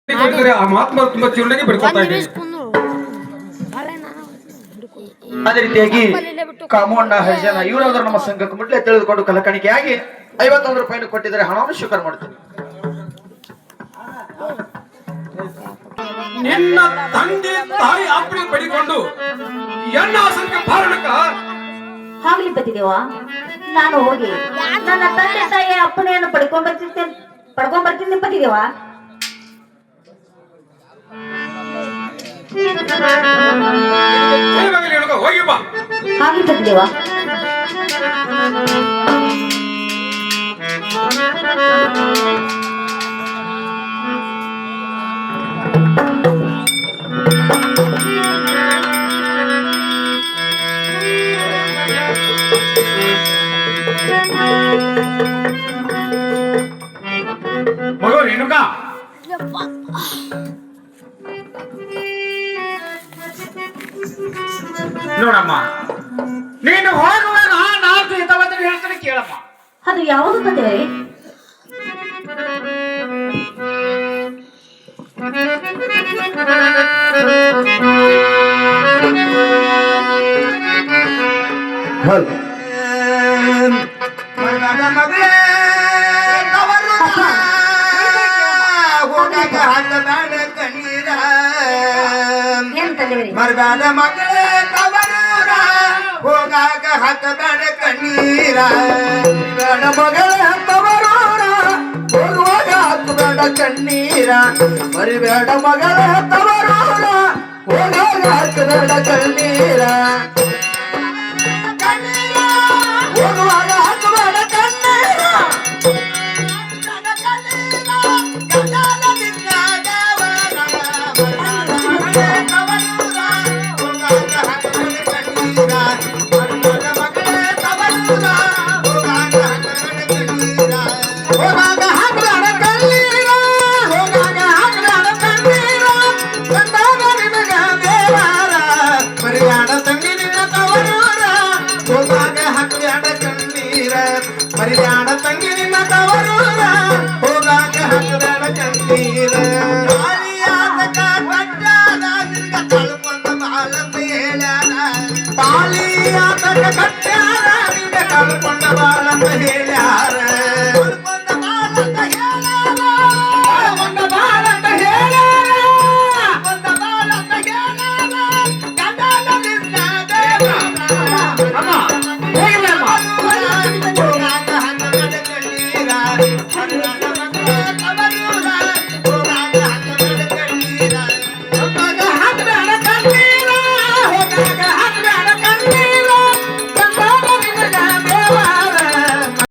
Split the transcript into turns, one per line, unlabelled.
ಆ ಮಹಾತ್ಮ ತುಂಬಾ ಚಿರುನಾಗಿ ಬಿಡ್ಕೊತಾ ಇದ್ದೀನಿ.
ಅದೇ ರೀತಿಯಾಗಿ ಕಾಮಣ್ಣ ಹರಿಜನ ಇವರಾದ್ರೂ ನಮ್ಮ ಸಂಘಕ್ಕೆ ಮೊದಲೇ ತಿಳಿದುಕೊಂಡು ಕಲಕಣಿಕೆಯಾಗಿ 51 ರೂಪಾಯಿ ಕೊಟ್ಟಿದ್ದಾರೆ. ಹಣವನ್ನು ಸ್ವೀಕಾರ ಮಾಡ್ತೀನಿ.
ನಿನ್ನ ತಂದೆ ತಾಯಿ ಆಜ್ಞೆ ಪಡಿಕೊಂಡು ಎನ್ನ ಸಂಘ ಪಾರಣಕ
ಆಗ್ಲಿ ಬತ್ತಿದೇವ, ನಾನು ಹೋಗಿ ನನ್ನ ತಂದೆ ತಾಯಿ ಅಪ್ಪಣೆಯನ್ನು ಪಡ್ಕೊಂಡ್ ಬರ್ತೀನಿ ಬತ್ತಿದೇವ.
ಹೋಗಿ ಬಾ.
ಆಗ್ಲಿ ಬತ್ತಿದೇವ.
ಮಗು ರೇಣುಕಾ, ನೋಡಮ್ಮ, ನೀನು ಹೋಗುವಾಗ ನಾಲ್ಕು ಹಿತವಚನ ಹೇಳ್ತಾನೆ ಕೇಳಮ್ಮ.
ಅದು ಯಾವುದು ಬತ್ತಿದೇವರೇ?
ಮಗಳೇ ಕಣ್ಣೀರ ಮರಗಾದ ಮಗಳೇ ತವರೂರ ಹೋಗಾಗ ಹಾಕಬೇಡ ಕಣ್ಣೀರ. ಬೇಡ ಮಗಳೇ ತವರೂರ ಹೋಗುವಾಗ ಹಾಕಬೇಡ ಕಣ್ಣೀರ. ಮರಿಬೇಡ ಮಗಳೇ ತವರೂರ ಹೋಗಾಗ ಹಾಕಬೇಡ ಕಣ್ಣೀರ.